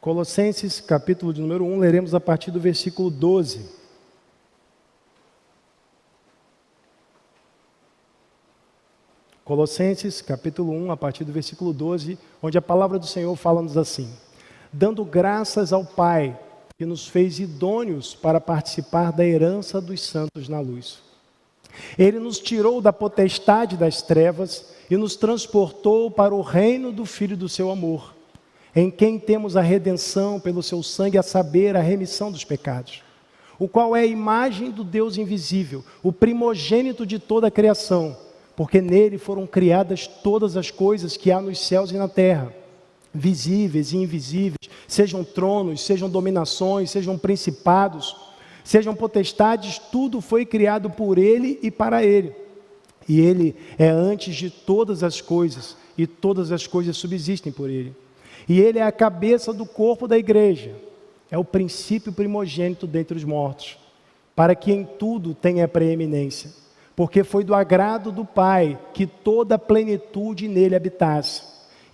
Colossenses, capítulo de número 1, leremos a partir do versículo 12. Colossenses, capítulo 1, a partir do versículo 12, onde a palavra do Senhor fala-nos assim: dando graças ao Pai, que nos fez idôneos para participar da herança dos santos na luz. Ele nos tirou da potestade das trevas e nos transportou para o reino do Filho do seu amor, em quem temos a redenção pelo seu sangue, a saber, a remissão dos pecados, o qual é a imagem do Deus invisível, o primogênito de toda a criação, porque nele foram criadas todas as coisas que há nos céus e na terra, visíveis e invisíveis, sejam tronos, sejam dominações, sejam principados, sejam potestades, tudo foi criado por ele e para ele. E ele é antes de todas as coisas, e todas as coisas subsistem por ele. E ele é a cabeça do corpo da igreja, é o princípio primogênito dentre os mortos, para que em tudo tenha preeminência, porque foi do agrado do Pai que toda a plenitude nele habitasse,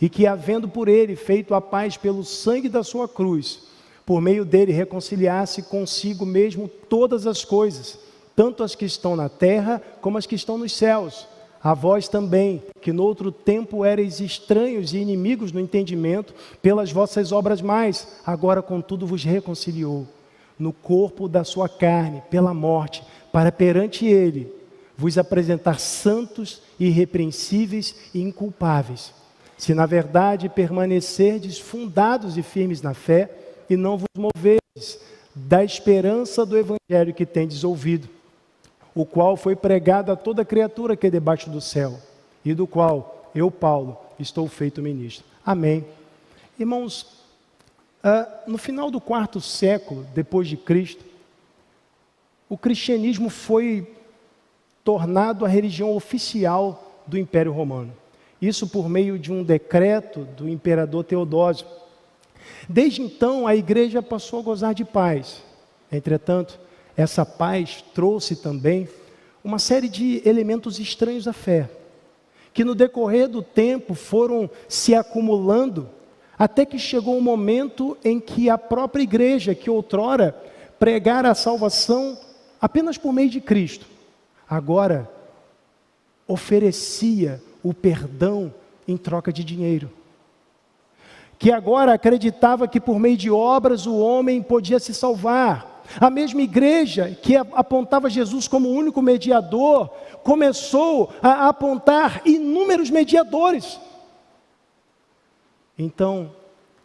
e que, havendo por ele feito a paz pelo sangue da sua cruz, por meio dele reconciliasse consigo mesmo todas as coisas, tanto as que estão na terra como as que estão nos céus. A vós também, que no outro tempo erais estranhos e inimigos no entendimento, pelas vossas obras mais, agora contudo vos reconciliou, no corpo da sua carne, pela morte, para perante ele, vos apresentar santos, irrepreensíveis e inculpáveis. Se na verdade permanecerdes fundados e firmes na fé, e não vos moverdes da esperança do evangelho que tendes ouvido, o qual foi pregado a toda criatura que é debaixo do céu, e do qual eu, Paulo, estou feito ministro. Amém. Irmãos, no final do 4º século depois de Cristo, o cristianismo foi tornado a religião oficial do Império Romano. Isso por meio de um decreto do imperador Teodósio. Desde então, a igreja passou a gozar de paz. Entretanto, essa paz trouxe também uma série de elementos estranhos à fé, que no decorrer do tempo foram se acumulando, até que chegou um momento em que a própria igreja, que outrora pregara a salvação apenas por meio de Cristo, agora oferecia o perdão em troca de dinheiro. Que agora acreditava que por meio de obras o homem podia se salvar. A mesma igreja que apontava Jesus como o único mediador, começou a apontar inúmeros mediadores. Então,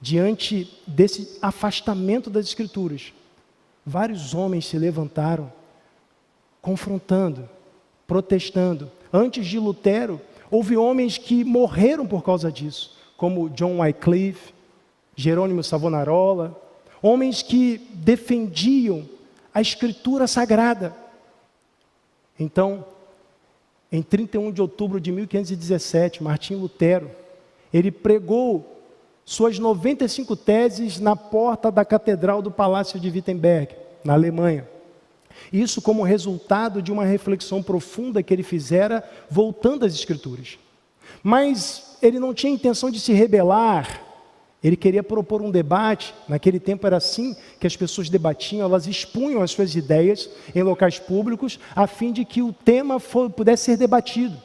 diante desse afastamento das Escrituras, vários homens se levantaram, confrontando, protestando. Antes de Lutero, houve homens que morreram por causa disso, como John Wycliffe, Jerônimo Savonarola, homens que defendiam a Escritura Sagrada. Então, em 31 de outubro de 1517, Martim Lutero, ele pregou suas 95 teses na porta da Catedral do Palácio de Wittenberg, na Alemanha. Isso como resultado de uma reflexão profunda que ele fizera voltando às Escrituras. Mas ele não tinha intenção de se rebelar, ele queria propor um debate. Naquele tempo era assim que as pessoas debatiam, elas expunham as suas ideias em locais públicos, a fim de que o tema pudesse ser debatido.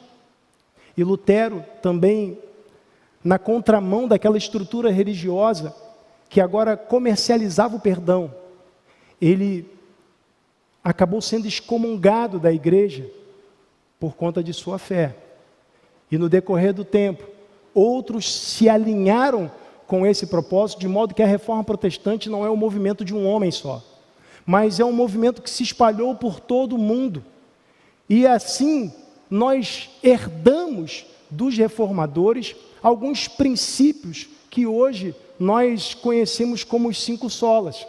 E Lutero também, na contramão daquela estrutura religiosa, que agora comercializava o perdão, ele acabou sendo excomungado da igreja por conta de sua fé. E no decorrer do tempo, outros se alinharam com esse propósito, de modo que a reforma protestante não é um movimento de um homem só, mas é um movimento que se espalhou por todo o mundo. E assim, nós herdamos dos reformadores alguns princípios que hoje nós conhecemos como os 5 solas.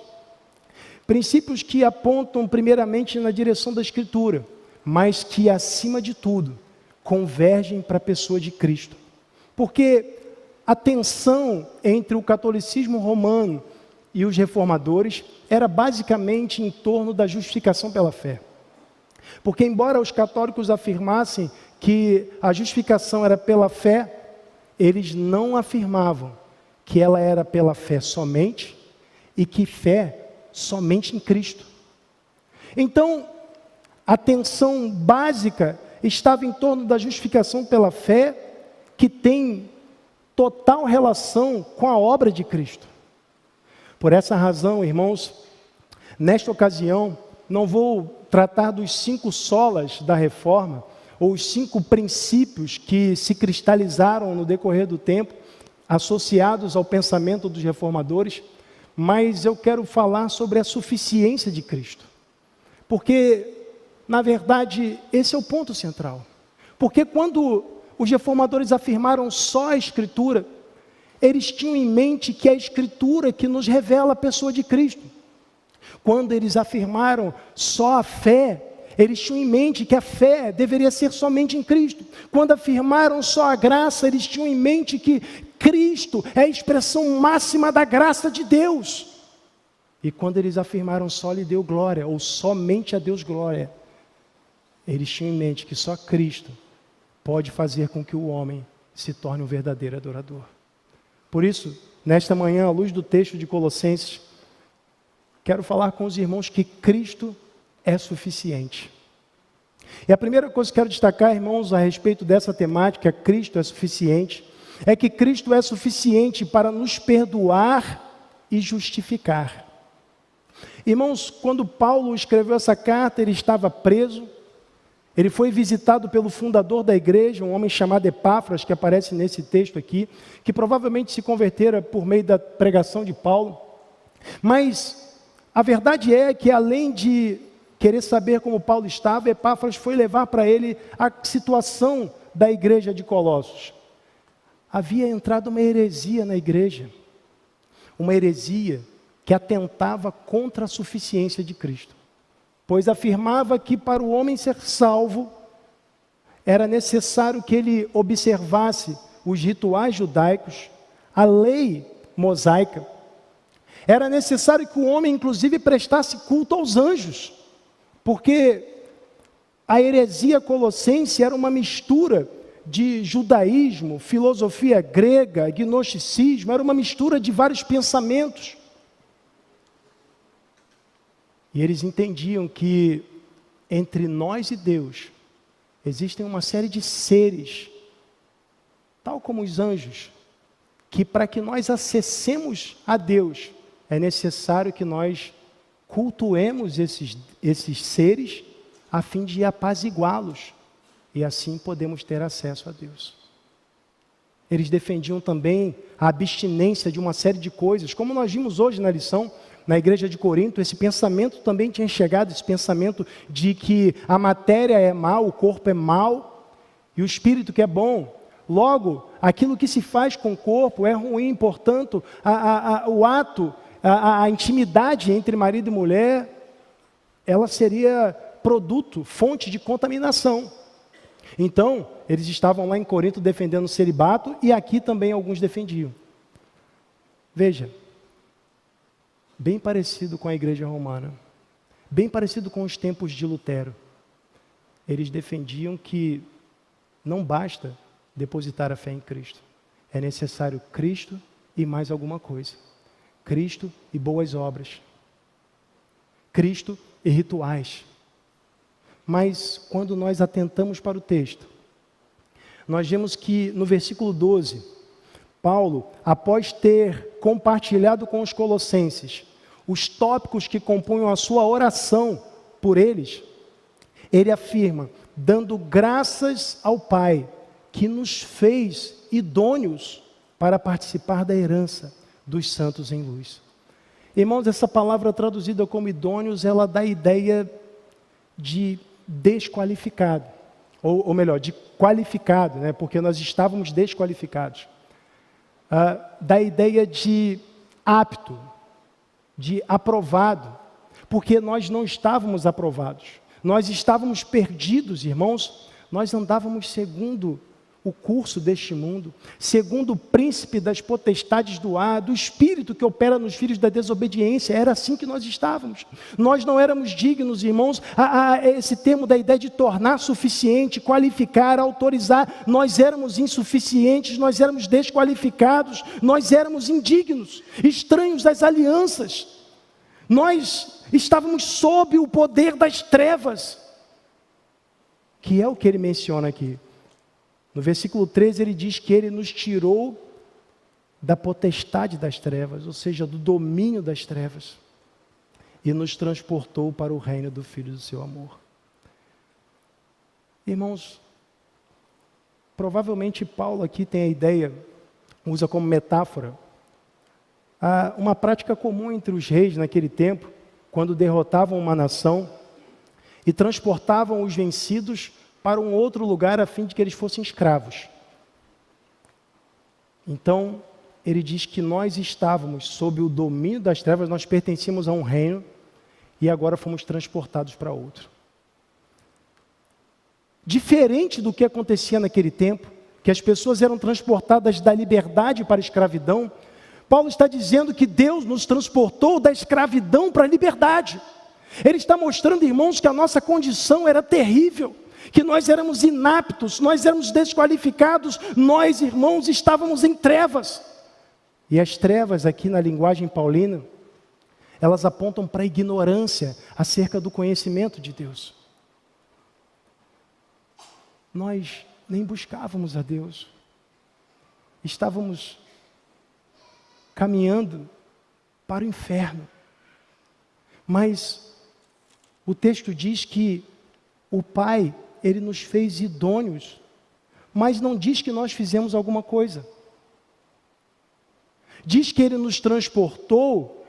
Princípios que apontam primeiramente na direção da Escritura, mas que, acima de tudo, convergem para a pessoa de Cristo. Porque a tensão entre o catolicismo romano e os reformadores era basicamente em torno da justificação pela fé. Porque embora os católicos afirmassem que a justificação era pela fé, eles não afirmavam que ela era pela fé somente, e que fé somente em Cristo. Então, a tensão básica estava em torno da justificação pela fé, que tem total relação com a obra de Cristo. Por essa razão, irmãos, nesta ocasião, não vou tratar dos 5 solas da reforma, ou os 5 princípios que se cristalizaram no decorrer do tempo, associados ao pensamento dos reformadores, mas eu quero falar sobre a suficiência de Cristo. Porque, na verdade, esse é o ponto central. Porque quando os reformadores afirmaram só a Escritura, eles tinham em mente que é a Escritura que nos revela a pessoa de Cristo. Quando eles afirmaram só a fé, eles tinham em mente que a fé deveria ser somente em Cristo. Quando afirmaram só a graça, eles tinham em mente que Cristo é a expressão máxima da graça de Deus. E quando eles afirmaram só lhe deu glória, ou somente a Deus glória, eles tinham em mente que só Cristo pode fazer com que o homem se torne um verdadeiro adorador. Por isso, nesta manhã, à luz do texto de Colossenses, quero falar com os irmãos que Cristo é suficiente. E a primeira coisa que quero destacar, irmãos, a respeito dessa temática, Cristo é suficiente, é que Cristo é suficiente para nos perdoar e justificar. Irmãos, quando Paulo escreveu essa carta, ele estava preso, ele foi visitado pelo fundador da igreja, um homem chamado Epáfras, que aparece nesse texto aqui, que provavelmente se convertera por meio da pregação de Paulo. Mas a verdade é que, além de querer saber como Paulo estava, Epáfras foi levar para ele a situação da igreja de Colossos. Havia entrado uma heresia na igreja, uma heresia que atentava contra a suficiência de Cristo, pois afirmava que para o homem ser salvo, era necessário que ele observasse os rituais judaicos, a lei mosaica. Era necessário que o homem, inclusive, prestasse culto aos anjos, porque a heresia colossense era uma mistura de judaísmo, filosofia grega, gnosticismo, era uma mistura de vários pensamentos. E eles entendiam que entre nós e Deus existem uma série de seres, tal como os anjos, que para que nós acessemos a Deus, é necessário que nós cultuemos esses seres a fim de apaziguá-los, e assim podemos ter acesso a Deus. Eles defendiam também a abstinência de uma série de coisas, como nós vimos hoje na lição, na igreja de Corinto, esse pensamento também tinha chegado, esse pensamento de que a matéria é mal, o corpo é mal, e o espírito que é bom. Logo, aquilo que se faz com o corpo é ruim, portanto, o ato, a intimidade entre marido e mulher, ela seria produto, fonte de contaminação. Então, eles estavam lá em Corinto defendendo o celibato, e aqui também alguns defendiam. Veja, bem parecido com a igreja romana, bem parecido com os tempos de Lutero. Eles defendiam que não basta depositar a fé em Cristo, é necessário Cristo e mais alguma coisa. Cristo e boas obras, Cristo e rituais. Mas quando nós atentamos para o texto, nós vemos que no versículo 12, Paulo, após ter compartilhado com os colossenses os tópicos que compunham a sua oração por eles, ele afirma, dando graças ao Pai, que nos fez idôneos para participar da herança dos santos em luz. Irmãos, essa palavra traduzida como idôneos, ela dá a ideia de desqualificado, ou melhor, de qualificado, né? Porque nós estávamos desqualificados. Dá a ideia de apto, de aprovado, porque nós não estávamos aprovados. Nós estávamos perdidos, irmãos, nós andávamos segundo o curso deste mundo, segundo o príncipe das potestades do ar, do espírito que opera nos filhos da desobediência. Era assim que nós estávamos. Nós não éramos dignos, irmãos, a esse termo da ideia de tornar suficiente, qualificar, autorizar. Nós éramos insuficientes, nós éramos desqualificados, nós éramos indignos, estranhos das alianças. Nós estávamos sob o poder das trevas, que é o que ele menciona aqui. No versículo 13 ele diz que ele nos tirou da potestade das trevas, ou seja, do domínio das trevas, e nos transportou para o reino do Filho do seu amor. Irmãos, provavelmente Paulo aqui tem a ideia, usa como metáfora, uma prática comum entre os reis naquele tempo, quando derrotavam uma nação e transportavam os vencidos para um outro lugar a fim de que eles fossem escravos. Então, ele diz que nós estávamos sob o domínio das trevas, nós pertencíamos a um reino e agora fomos transportados para outro. Diferente do que acontecia naquele tempo, que as pessoas eram transportadas da liberdade para a escravidão, Paulo está dizendo que Deus nos transportou da escravidão para a liberdade. Ele está mostrando, irmãos, que a nossa condição era terrível, que nós éramos inaptos, nós éramos desqualificados, nós, irmãos, estávamos em trevas. E as trevas aqui na linguagem paulina, elas apontam para a ignorância acerca do conhecimento de Deus. Nós nem buscávamos a Deus, estávamos caminhando para o inferno. Mas o texto diz que o Pai, Ele nos fez idôneos, mas não diz que nós fizemos alguma coisa. Diz que Ele nos transportou,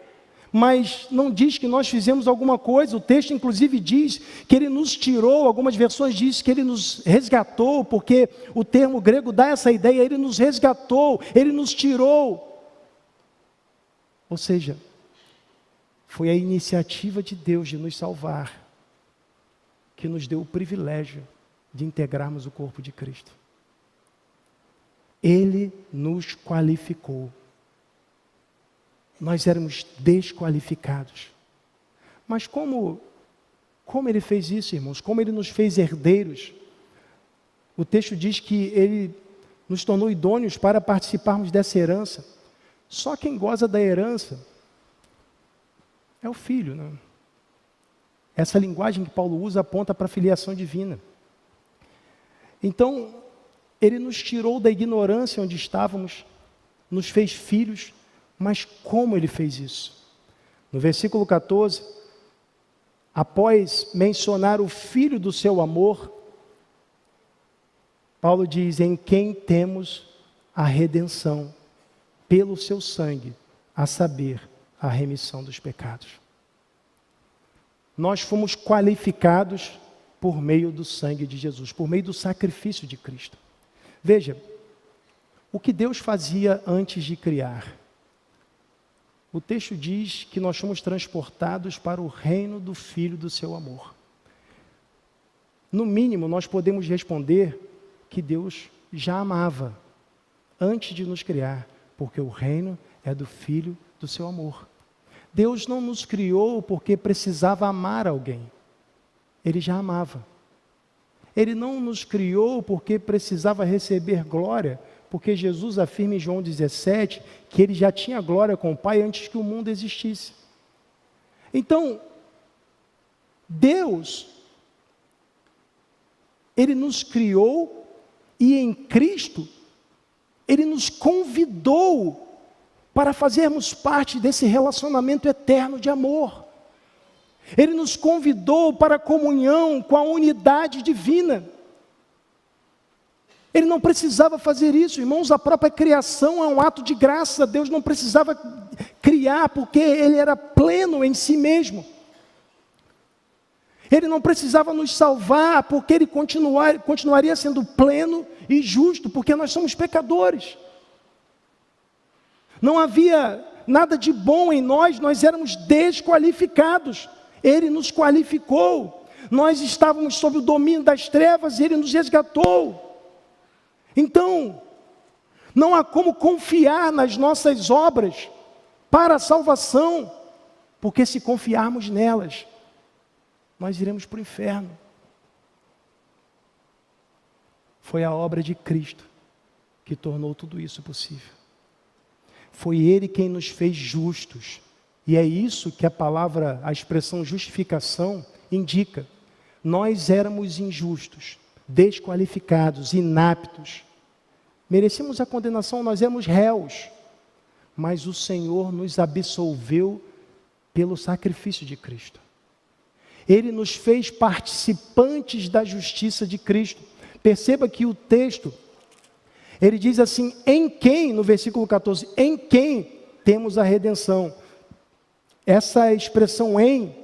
mas não diz que nós fizemos alguma coisa. O texto inclusive diz que Ele nos tirou, algumas versões dizem que Ele nos resgatou, porque o termo grego dá essa ideia, Ele nos resgatou, Ele nos tirou. Ou seja, foi a iniciativa de Deus de nos salvar que nos deu o privilégio de integrarmos o corpo de Cristo. Ele nos qualificou. Nós éramos desqualificados. Mas como Ele fez isso, irmãos? Como Ele nos fez herdeiros? O texto diz que Ele nos tornou idôneos para participarmos dessa herança. Só quem goza da herança é o filho, né? Essa linguagem que Paulo usa aponta para a filiação divina. Então, Ele nos tirou da ignorância onde estávamos, nos fez filhos, mas como Ele fez isso? No versículo 14, após mencionar o Filho do seu amor, Paulo diz, em quem temos a redenção, pelo seu sangue, a saber, a remissão dos pecados. Nós fomos qualificados por meio do sangue de Jesus, por meio do sacrifício de Cristo. Veja, o que Deus fazia antes de criar? O texto diz que nós fomos transportados para o reino do Filho do seu amor. No mínimo, nós podemos responder que Deus já amava antes de nos criar, porque o reino é do Filho do seu amor. Deus não nos criou porque precisava amar alguém. Ele já amava. Ele não nos criou porque precisava receber glória, porque Jesus afirma em João 17 que Ele já tinha glória com o Pai antes que o mundo existisse. Então, Deus, Ele nos criou e em Cristo, Ele nos convidou para fazermos parte desse relacionamento eterno de amor. Ele nos convidou para a comunhão com a unidade divina. Ele não precisava fazer isso, irmãos, a própria criação é um ato de graça. Deus não precisava criar porque Ele era pleno em si mesmo. Ele não precisava nos salvar porque Ele continuaria sendo pleno e justo, porque nós somos pecadores. Não havia nada de bom em nós, nós éramos desqualificados. Ele nos qualificou. Nós estávamos sob o domínio das trevas e Ele nos resgatou. Então, não há como confiar nas nossas obras para a salvação, porque se confiarmos nelas, nós iremos para o inferno. Foi a obra de Cristo que tornou tudo isso possível. Foi Ele quem nos fez justos. E é isso que a expressão justificação indica. Nós éramos injustos, desqualificados, inaptos. Merecíamos a condenação, nós éramos réus. Mas o Senhor nos absolveu pelo sacrifício de Cristo. Ele nos fez participantes da justiça de Cristo. Perceba que o texto, ele diz assim, em quem, no versículo 14, em quem temos a redenção. Essa expressão em,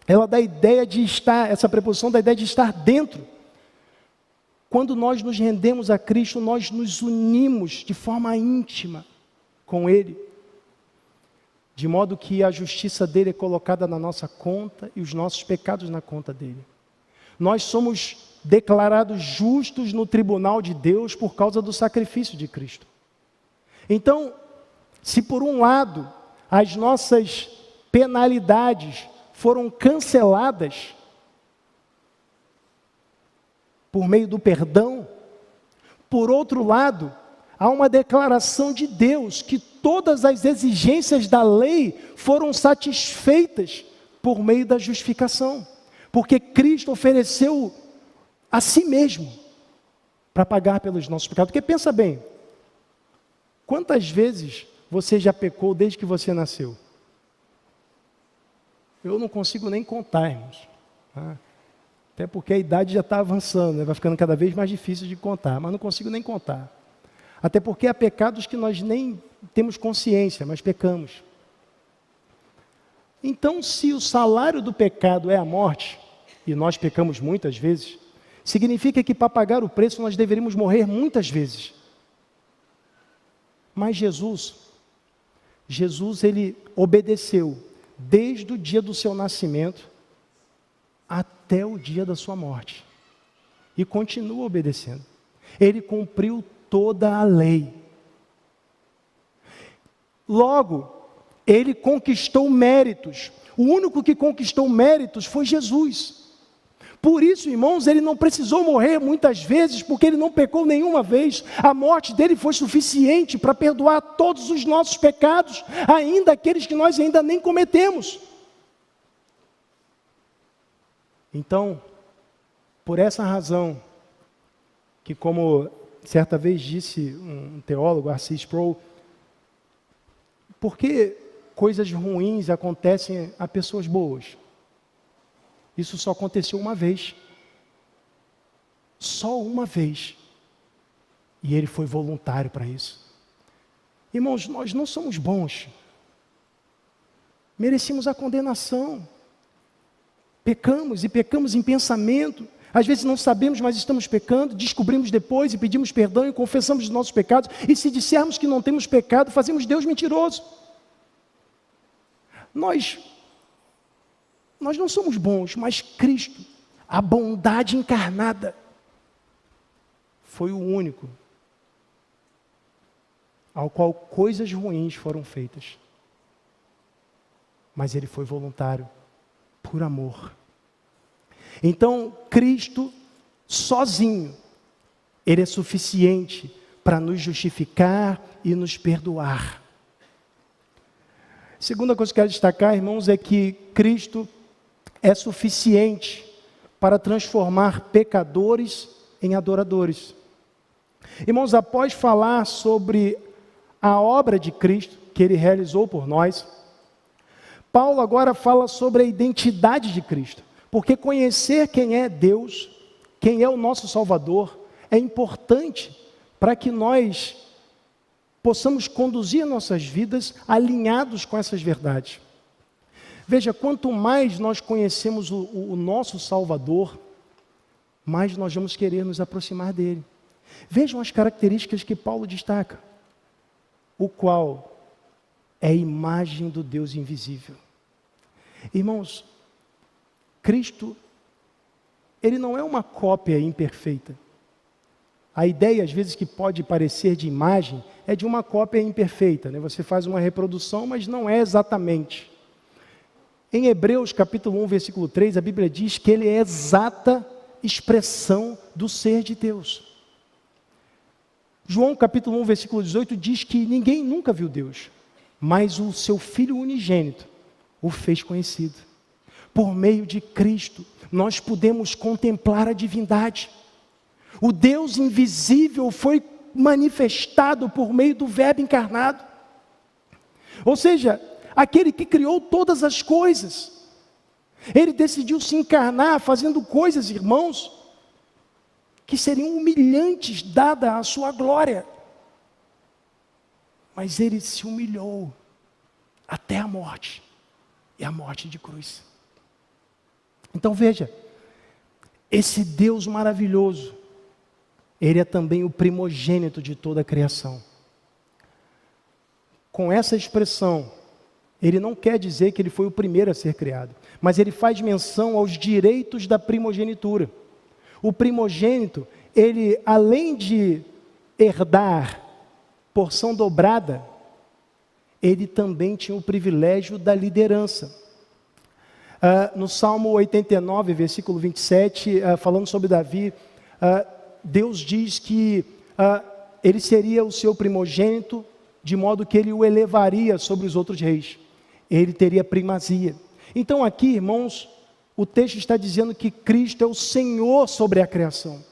ela dá a ideia de estar, essa preposição dá a ideia de estar dentro. Quando nós nos rendemos a Cristo, nós nos unimos de forma íntima com Ele, de modo que a justiça dele é colocada na nossa conta e os nossos pecados na conta dele. Nós somos declarados justos no tribunal de Deus por causa do sacrifício de Cristo. Então, se por um lado as nossas penalidades foram canceladas por meio do perdão, por outro lado, há uma declaração de Deus que todas as exigências da lei foram satisfeitas por meio da justificação, porque Cristo ofereceu a si mesmo para pagar pelos nossos pecados. Porque pensa bem, quantas vezes você já pecou desde que você nasceu? Eu não consigo nem contar, irmãos. Até porque a idade já está avançando, né? Vai ficando cada vez mais difícil de contar, mas não consigo nem contar. Até porque há pecados que nós nem temos consciência, mas pecamos. Então, se o salário do pecado é a morte, e nós pecamos muitas vezes, significa que para pagar o preço nós deveríamos morrer muitas vezes. Mas Jesus, ele obedeceu desde o dia do seu nascimento até o dia da sua morte. E continua obedecendo. Ele cumpriu toda a lei. Logo, ele conquistou méritos. O único que conquistou méritos foi Jesus. Por isso, irmãos, ele não precisou morrer muitas vezes, porque ele não pecou nenhuma vez. A morte dele foi suficiente para perdoar todos os nossos pecados, ainda aqueles que nós ainda nem cometemos. Então, por essa razão, que como certa vez disse um teólogo, R.C. Sproul, por que coisas ruins acontecem a pessoas boas? Isso só aconteceu uma vez. Só uma vez. E ele foi voluntário para isso. Irmãos, nós não somos bons. Merecemos a condenação. Pecamos e pecamos em pensamento. Às vezes não sabemos, mas estamos pecando. Descobrimos depois e pedimos perdão e confessamos os nossos pecados. E se dissermos que não temos pecado, fazemos Deus mentiroso. Nós não somos bons, mas Cristo, a bondade encarnada, foi o único ao qual coisas ruins foram feitas. Mas ele foi voluntário, por amor. Então, Cristo, sozinho, ele é suficiente para nos justificar e nos perdoar. Segunda coisa que eu quero destacar, irmãos, é que Cristo é suficiente para transformar pecadores em adoradores. Irmãos, após falar sobre a obra de Cristo, que ele realizou por nós, Paulo agora fala sobre a identidade de Cristo, porque conhecer quem é Deus, quem é o nosso Salvador, é importante para que nós possamos conduzir nossas vidas alinhados com essas verdades. Veja, quanto mais nós conhecemos o nosso Salvador, mais nós vamos querer nos aproximar dele. Vejam as características que Paulo destaca, o qual é a imagem do Deus invisível. Irmãos, Cristo, ele não é uma cópia imperfeita. A ideia, às vezes, que pode parecer de imagem, é de uma cópia imperfeita, né? Você faz uma reprodução, mas não é exatamente. Em Hebreus, capítulo 1, versículo 3, a Bíblia diz que ele é exata expressão do ser de Deus. João, capítulo 1, versículo 18, diz que ninguém nunca viu Deus, mas o seu Filho unigênito o fez conhecido. Por meio de Cristo, nós podemos contemplar a divindade. O Deus invisível foi manifestado por meio do Verbo encarnado. Ou seja, aquele que criou todas as coisas. Ele decidiu se encarnar fazendo coisas, irmãos, que seriam humilhantes dada a sua glória. Mas ele se humilhou até a morte, e a morte de cruz. Então veja, esse Deus maravilhoso, ele é também o primogênito de toda a criação. Com essa expressão, ele não quer dizer que ele foi o primeiro a ser criado, mas ele faz menção aos direitos da primogenitura. O primogênito, ele, além de herdar porção dobrada, ele também tinha o privilégio da liderança. No Salmo 89, versículo 27, falando sobre Davi, Deus diz que ele seria o seu primogênito, de modo que ele o elevaria sobre os outros reis. Ele teria primazia. Então aqui, irmãos, o texto está dizendo que Cristo é o Senhor sobre a criação.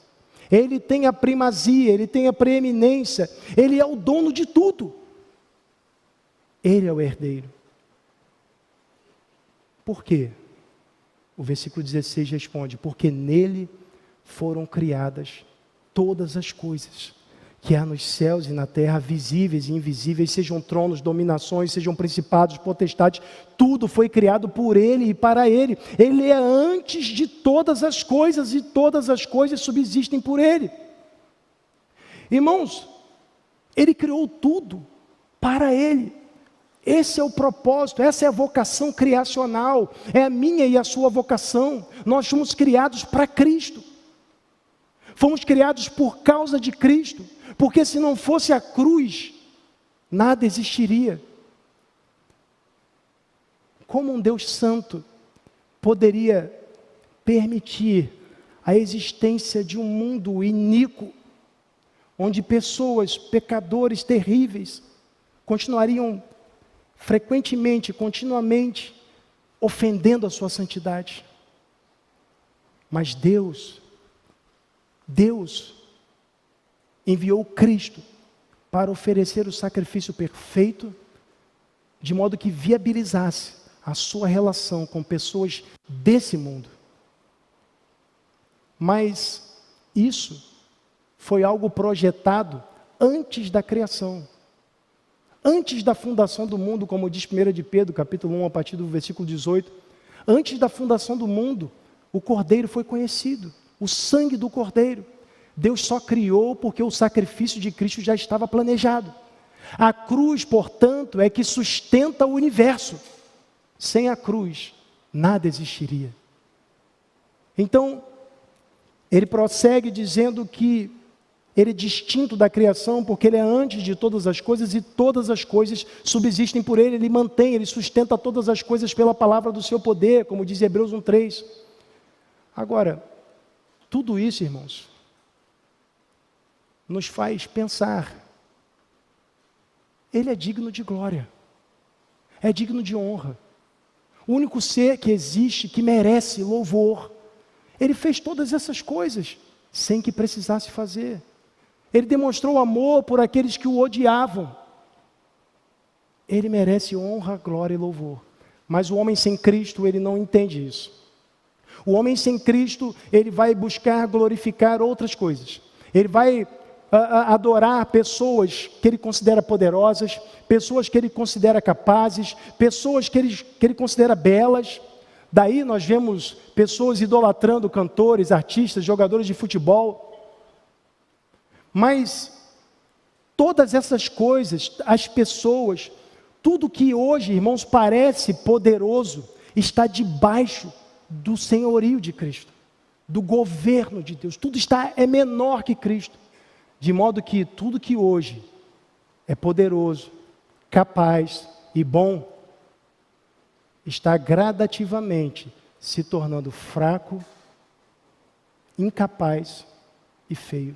Ele tem a primazia, ele tem a preeminência, ele é o dono de tudo. Ele é o herdeiro. Por quê? O versículo 16 responde: porque nele foram criadas todas as coisas que há nos céus e na terra, visíveis e invisíveis, sejam tronos, dominações, sejam principados, potestades, tudo foi criado por ele e para ele. Ele é antes de todas as coisas e todas as coisas subsistem por ele. Irmãos, ele criou tudo para ele. Esse é o propósito, essa é a vocação criacional, é a minha e a sua vocação. Nós fomos criados para Cristo. Fomos criados por causa de Cristo, porque se não fosse a cruz, nada existiria. Como um Deus santo poderia permitir a existência de um mundo iníquo, onde pessoas, pecadores terríveis, continuariam frequentemente, continuamente, ofendendo a sua santidade? Mas Deus enviou Cristo para oferecer o sacrifício perfeito, de modo que viabilizasse a sua relação com pessoas desse mundo. Mas isso foi algo projetado antes da criação. Antes da fundação do mundo, como diz 1 de Pedro, capítulo 1, a partir do versículo 18. Antes da fundação do mundo, o Cordeiro foi conhecido. O sangue do Cordeiro. Deus só criou porque o sacrifício de Cristo já estava planejado. A cruz, portanto, é que sustenta o universo. Sem a cruz, nada existiria. Então, ele prossegue dizendo que ele é distinto da criação porque ele é antes de todas as coisas e todas as coisas subsistem por ele. Ele mantém, ele sustenta todas as coisas pela palavra do seu poder, como diz Hebreus 1:3. Agora, tudo isso, irmãos, nos faz pensar. Ele é digno de glória, é digno de honra. O único ser que existe, que merece louvor. Ele fez todas essas coisas sem que precisasse fazer. Ele demonstrou amor por aqueles que o odiavam. Ele merece honra, glória e louvor. Mas o homem sem Cristo, ele não entende isso. O homem sem Cristo, ele vai buscar glorificar outras coisas. Ele vai adorar pessoas que ele considera poderosas, pessoas que ele considera capazes, pessoas que ele considera belas. Daí nós vemos pessoas idolatrando cantores, artistas, jogadores de futebol. Mas todas essas coisas, as pessoas, tudo que hoje, irmãos, parece poderoso, está debaixo do senhorio de Cristo, do governo de Deus. Tudo é menor que Cristo. de modo que tudo que hoje é poderoso, capaz e bom, está gradativamente se tornando fraco, incapaz e feio.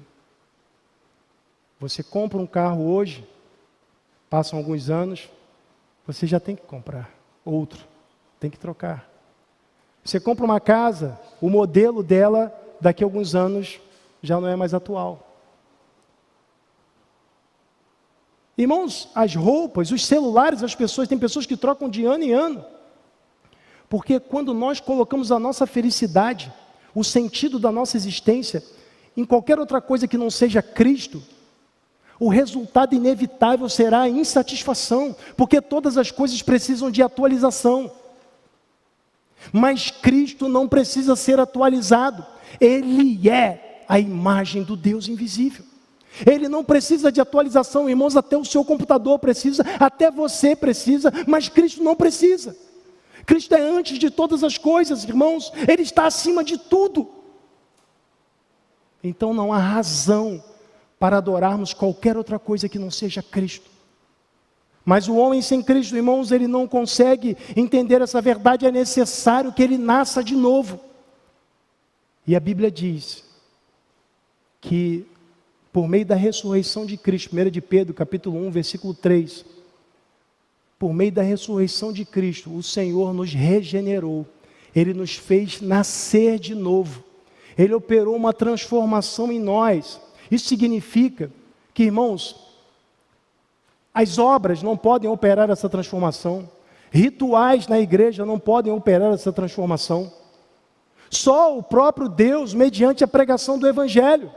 Você compra um carro hoje, passam alguns anos, você já tem que comprar outro, tem que trocar. Você compra uma casa, o modelo dela, daqui a alguns anos, já não é mais atual. Irmãos, as roupas, os celulares, as pessoas, tem pessoas que trocam de ano em ano. Porque quando nós colocamos a nossa felicidade, o sentido da nossa existência, em qualquer outra coisa que não seja Cristo, o resultado inevitável será a insatisfação, porque todas as coisas precisam de atualização. Mas Cristo não precisa ser atualizado, Ele é a imagem do Deus invisível. Ele não precisa de atualização, irmãos, até o seu computador precisa, até você precisa, mas Cristo não precisa. Cristo é antes de todas as coisas, irmãos, Ele está acima de tudo. Então não há razão para adorarmos qualquer outra coisa que não seja Cristo. Mas o homem sem Cristo, irmãos, ele não consegue entender essa verdade, é necessário que ele nasça de novo. E a Bíblia diz que por meio da ressurreição de Cristo, 1 de Pedro, capítulo 1, versículo 3, por meio da ressurreição de Cristo, o Senhor nos regenerou, Ele nos fez nascer de novo, Ele operou uma transformação em nós. Isso significa que, irmãos, as obras não podem operar essa transformação, rituais na igreja não podem operar essa transformação, só o próprio Deus, mediante a pregação do Evangelho.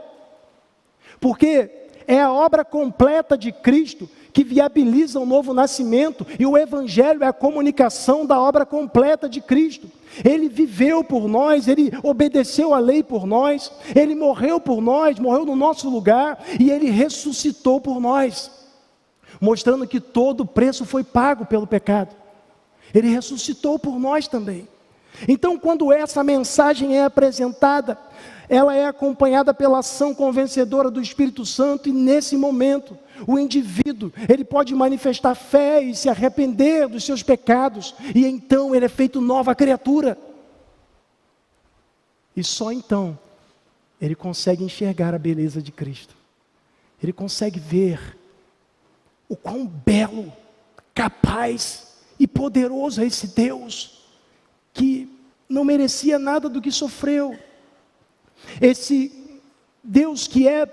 Porque é a obra completa de Cristo que viabiliza o novo nascimento, e o Evangelho é a comunicação da obra completa de Cristo. Ele viveu por nós, Ele obedeceu a lei por nós, Ele morreu por nós, morreu no nosso lugar, e Ele ressuscitou por nós, mostrando que todo o preço foi pago pelo pecado. Ele ressuscitou por nós também. Então, quando essa mensagem é apresentada, ela é acompanhada pela ação convencedora do Espírito Santo, e nesse momento, o indivíduo, ele pode manifestar fé e se arrepender dos seus pecados, e então ele é feito nova criatura. E só então, ele consegue enxergar a beleza de Cristo. Ele consegue ver o quão belo, capaz e poderoso é esse Deus, que não merecia nada do que sofreu. Esse Deus que é,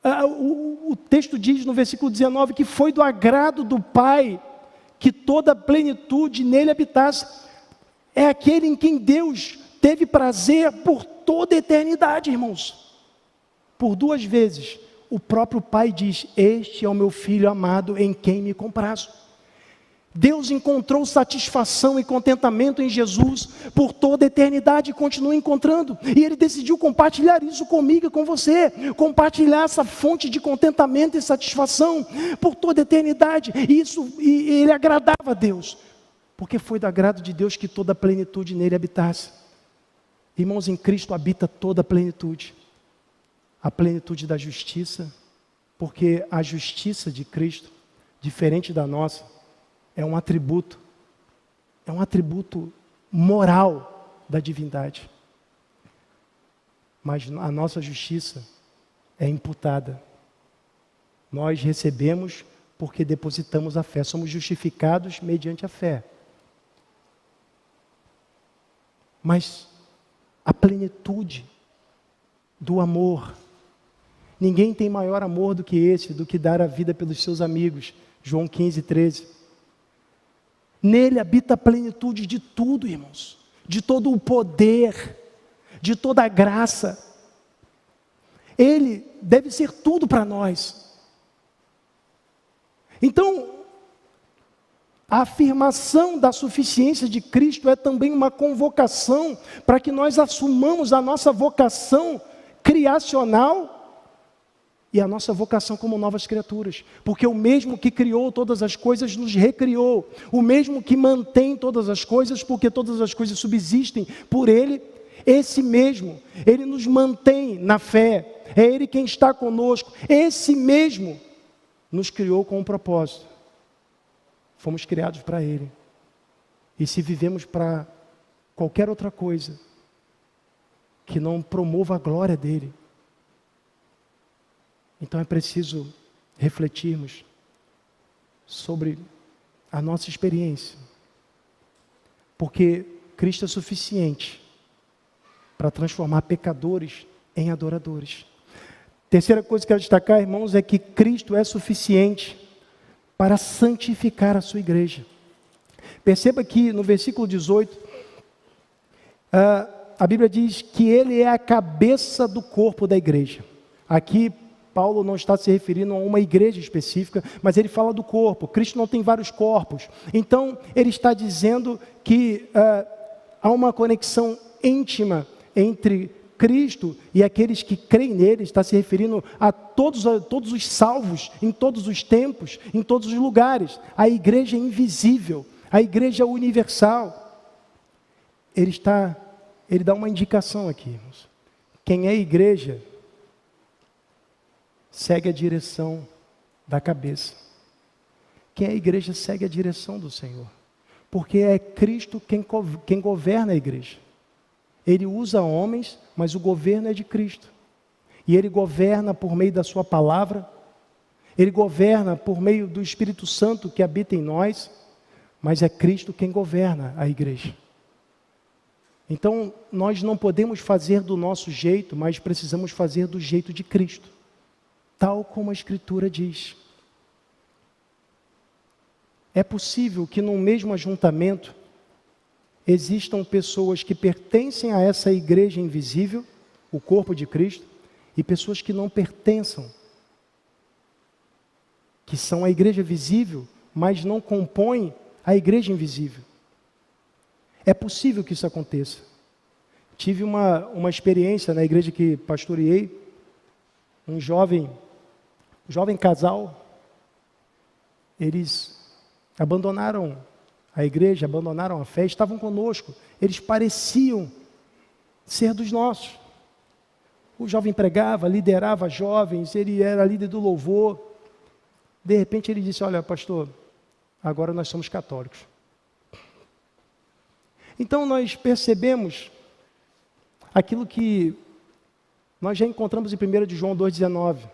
o texto diz no versículo 19, que foi do agrado do Pai, que toda a plenitude nele habitasse. É aquele em quem Deus teve prazer por toda a eternidade, irmãos. Por 2 vezes, o próprio Pai diz: este é o meu Filho amado, em quem me comprazo. Deus encontrou satisfação e contentamento em Jesus por toda a eternidade e continua encontrando. E Ele decidiu compartilhar isso comigo e com você. Compartilhar essa fonte de contentamento e satisfação por toda a eternidade. E Ele agradava a Deus, porque foi do agrado de Deus que toda a plenitude nele habitasse. Irmãos, em Cristo habita toda a plenitude. A plenitude da justiça, porque a justiça de Cristo, diferente da nossa, é um atributo moral da divindade. Mas a nossa justiça é imputada. Nós recebemos porque depositamos a fé, somos justificados mediante a fé. Mas a plenitude do amor, ninguém tem maior amor do que esse, do que dar a vida pelos seus amigos. João 15, 13. Nele habita a plenitude de tudo, irmãos, de todo o poder, de toda a graça. Ele deve ser tudo para nós. Então, a afirmação da suficiência de Cristo é também uma convocação para que nós assumamos a nossa vocação criacional e a nossa vocação como novas criaturas, porque o mesmo que criou todas as coisas nos recriou, o mesmo que mantém todas as coisas, porque todas as coisas subsistem por Ele, Esse mesmo, Ele nos mantém na fé, é Ele quem está conosco, esse mesmo nos criou com um propósito. Fomos criados para Ele. E se vivemos para qualquer outra coisa que não promova a glória dEle, então é preciso refletirmos sobre a nossa experiência. Porque Cristo é suficiente para transformar pecadores em adoradores. Terceira coisa que eu quero destacar, irmãos, é que Cristo é suficiente para santificar a sua igreja. Perceba que no versículo 18, a Bíblia diz que Ele é a cabeça do corpo da igreja. Aqui, Paulo não está se referindo a uma igreja específica, mas ele fala do corpo. Cristo não tem vários corpos. Então, ele está dizendo que há uma conexão íntima entre Cristo e aqueles que creem nele. Está se referindo a todos os salvos, em todos os tempos, em todos os lugares. A igreja invisível, a igreja universal. Ele dá uma indicação aqui, irmãos. Quem é igreja segue a direção da cabeça. Quem é a igreja segue a direção do Senhor. Porque é Cristo quem governa a igreja. Ele usa homens, mas o governo é de Cristo. E Ele governa por meio da sua palavra. Ele governa por meio do Espírito Santo que habita em nós. Mas é Cristo quem governa a igreja. Então, nós não podemos fazer do nosso jeito, mas precisamos fazer do jeito de Cristo. Tal como a Escritura diz. É possível que num mesmo ajuntamento existam pessoas que pertencem a essa igreja invisível, o corpo de Cristo, e pessoas que não pertençam, que são a igreja visível, mas não compõem a igreja invisível. É possível que isso aconteça. Tive uma experiência na igreja que pastoreei, um jovem casal, eles abandonaram a igreja, abandonaram a fé, estavam conosco, eles pareciam ser dos nossos. O jovem pregava, liderava jovens, ele era líder do louvor. De repente ele disse: olha, pastor, agora nós somos católicos. Então nós percebemos aquilo que nós já encontramos em 1 de João 2,19.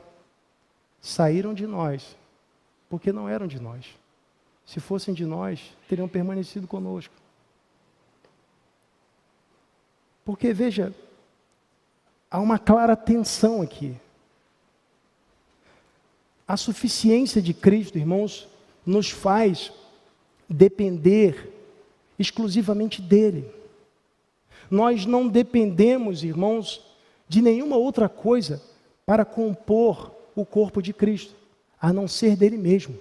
Saíram de nós, porque não eram de nós. Se fossem de nós, teriam permanecido conosco. Porque, veja, há uma clara tensão aqui. A suficiência de Cristo, irmãos, nos faz depender exclusivamente dEle. Nós não dependemos, irmãos, de nenhuma outra coisa para compor o corpo de Cristo, a não ser dele mesmo.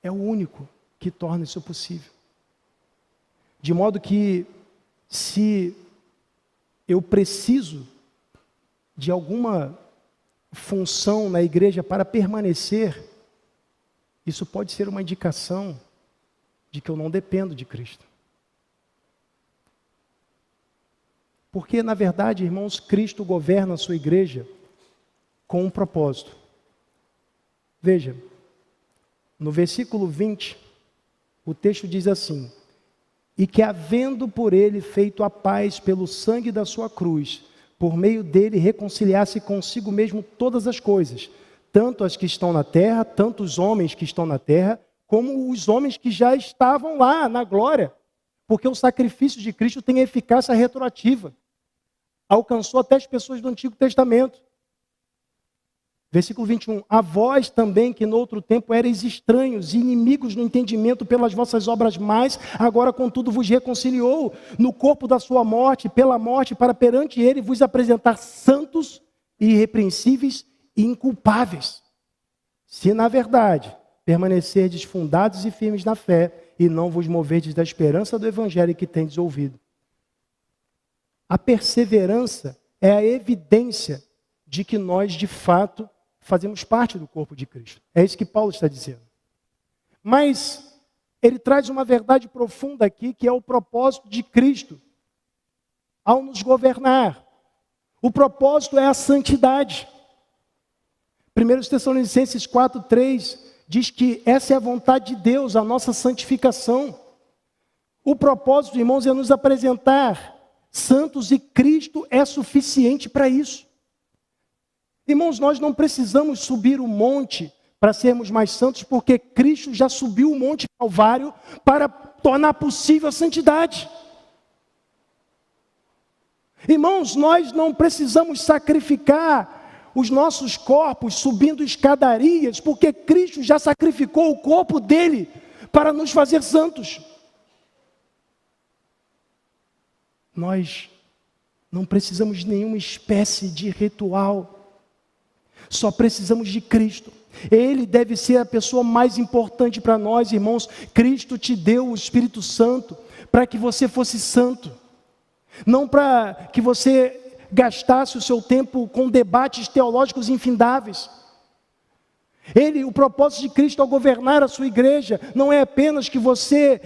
É o único que torna isso possível. De modo que, se eu preciso de alguma função na igreja para permanecer, isso pode ser uma indicação de que eu não dependo de Cristo. Porque, na verdade, irmãos, Cristo governa a sua igreja com um propósito. Veja, no versículo 20, o texto diz assim: e que, havendo por ele feito a paz pelo sangue da sua cruz, por meio dele reconciliasse consigo mesmo todas as coisas, tanto as que estão na terra, tanto os homens que estão na terra, como os homens que já estavam lá na glória. Porque o sacrifício de Cristo tem eficácia retroativa. Alcançou até as pessoas do Antigo Testamento. Versículo 21. A vós também, que no outro tempo erais estranhos e inimigos no entendimento pelas vossas obras mais, agora contudo vos reconciliou no corpo da sua morte, pela morte, para perante ele vos apresentar santos e irrepreensíveis e inculpáveis. Se na verdade permanecerdes fundados e firmes na fé, e não vos moverdes da esperança do evangelho que tendes ouvido. A perseverança é a evidência de que nós, de fato, fazemos parte do corpo de Cristo. É isso que Paulo está dizendo. Mas ele traz uma verdade profunda aqui, que é o propósito de Cristo ao nos governar. O propósito é a santidade. 1 Tessalonicenses 4:3 diz que essa é a vontade de Deus, a nossa santificação. O propósito, irmãos, é nos apresentar santos, e Cristo é suficiente para isso. Irmãos, nós não precisamos subir o monte para sermos mais santos, porque Cristo já subiu o monte Calvário para tornar possível a santidade. Irmãos, nós não precisamos sacrificar os nossos corpos subindo escadarias, porque Cristo já sacrificou o corpo dele para nos fazer santos. Nós não precisamos de nenhuma espécie de ritual, só precisamos de Cristo. Ele deve ser a pessoa mais importante para nós, irmãos. Cristo te deu o Espírito Santo para que você fosse santo, não para que você gastasse o seu tempo com debates teológicos infindáveis. O propósito de Cristo ao governar a sua igreja não é apenas que você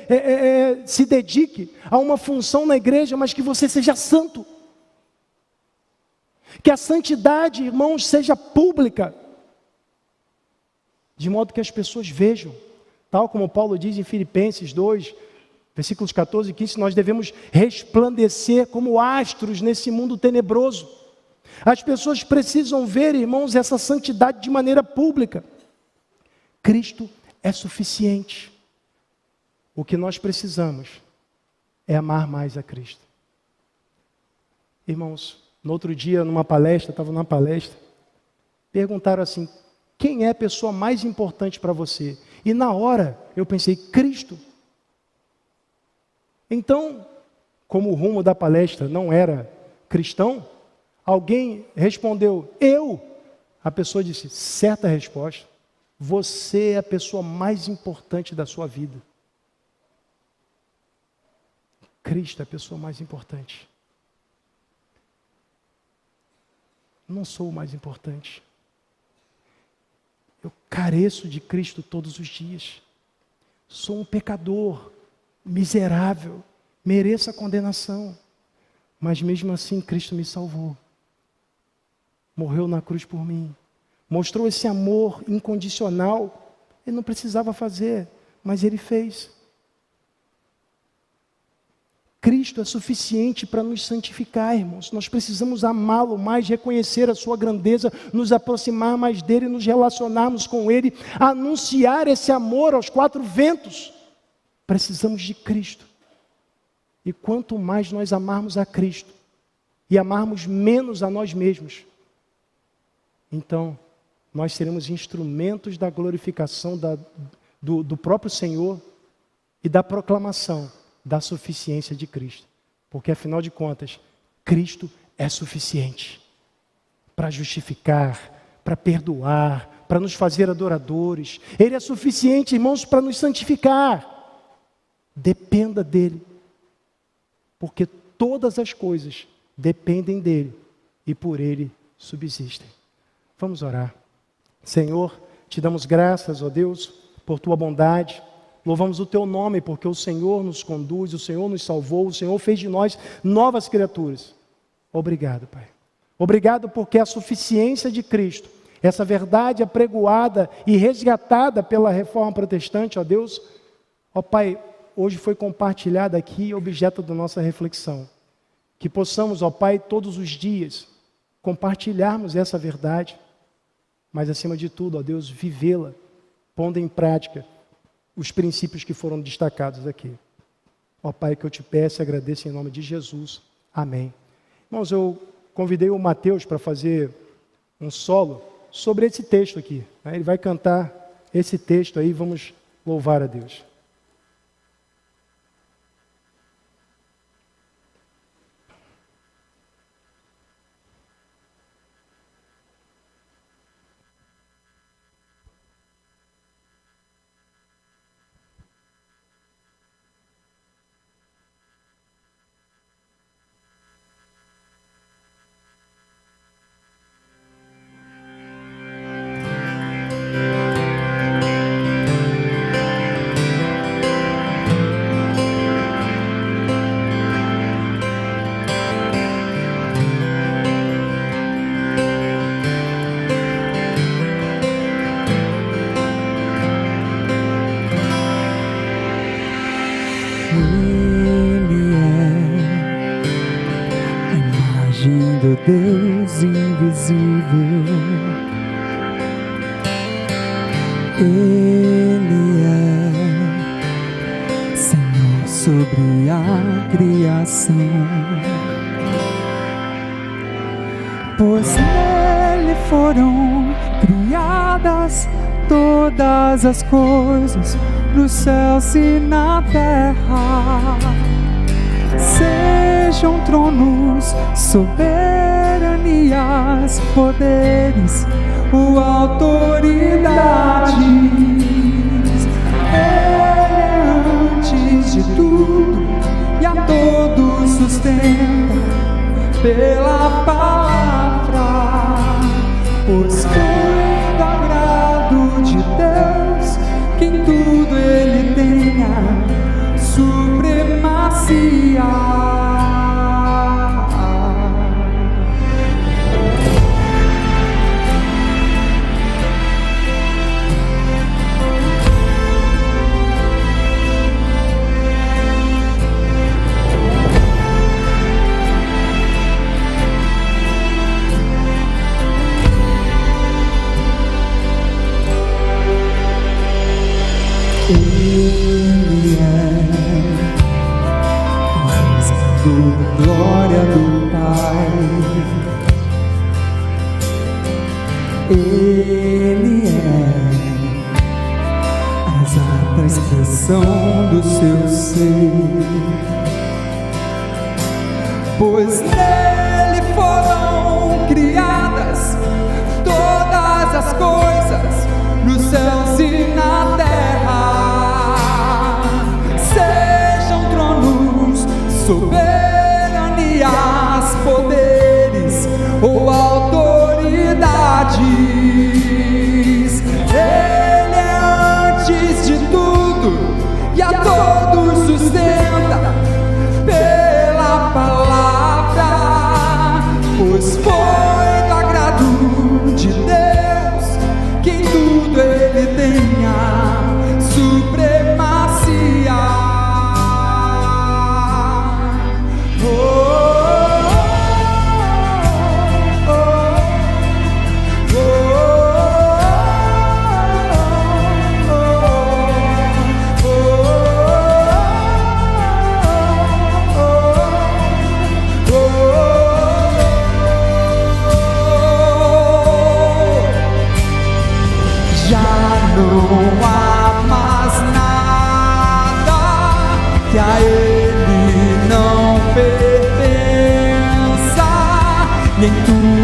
se dedique a uma função na igreja, mas que você seja santo. Que a santidade, irmãos, seja pública, de modo que as pessoas vejam, tal como Paulo diz em Filipenses 2, versículos 14 e 15, nós devemos resplandecer como astros nesse mundo tenebroso. As pessoas precisam ver, irmãos, essa santidade de maneira pública. Cristo é suficiente. O que nós precisamos é amar mais a Cristo. Irmãos, no outro dia, estava numa palestra, perguntaram assim: quem é a pessoa mais importante para você? E na hora eu pensei: Cristo. Então, como o rumo da palestra não era cristão, alguém respondeu: eu. A pessoa disse: certa resposta, você é a pessoa mais importante da sua vida. Cristo é a pessoa mais importante. Não sou o mais importante. Eu careço de Cristo todos os dias. Sou um pecador, miserável, mereço a condenação. Mas mesmo assim Cristo me salvou. Morreu na cruz por mim. Mostrou esse amor incondicional. Ele não precisava fazer, mas Ele fez. Cristo é suficiente para nos santificar, irmãos. Nós precisamos amá-lo mais, reconhecer a sua grandeza, nos aproximar mais dele, nos relacionarmos com ele, anunciar esse amor aos quatro ventos. Precisamos de Cristo. E quanto mais nós amarmos a Cristo e amarmos menos a nós mesmos, então nós seremos instrumentos da glorificação do próprio Senhor e da proclamação da suficiência de Cristo. Porque afinal de contas, Cristo é suficiente para justificar, para perdoar, para nos fazer adoradores. Ele é suficiente, irmãos, para nos santificar. Dependa dele. Porque todas as coisas dependem dele e por ele subsistem. Vamos orar. Senhor, te damos graças, ó Deus, por tua bondade. Louvamos o teu nome porque o Senhor nos conduz, o Senhor nos salvou, o Senhor fez de nós novas criaturas. Obrigado, Pai. Obrigado porque a suficiência de Cristo, essa verdade apregoada e resgatada pela reforma protestante, ó Deus, ó Pai, hoje foi compartilhada aqui, objeto da nossa reflexão. Que possamos, ó Pai, todos os dias compartilharmos essa verdade, mas acima de tudo, ó Deus, vivê-la, pondo em prática os princípios que foram destacados aqui. Ó Pai, que eu te peço e agradeço em nome de Jesus. Amém. Irmãos, eu convidei o Mateus para fazer um solo sobre esse texto aqui. Ele vai cantar esse texto aí, vamos louvar a Deus. e a criação. Pois nele foram criadas todas as coisas, nos céus e na terra. Sejam tronos, soberanias, poderes ou autoridades. Ele é antes de tudo e a todos sustenta pela palavra. Pois foi do agrado de Deus que em tudo Ele tenha supremacia. Ele é glória do Pai. Ele é a exata expressão do seu ser. Pois nele foram criadas todas as coisas, nos céus e na terra. Sejam tronos, soberanias, poderes ou autoridades. Ele é antes de tudo e a todos sustenta pela palavra. Pois foi do agrado de Deus que em tudo Ele tenha supremacia. Não há mais nada que a Ele não pertença, nem tudo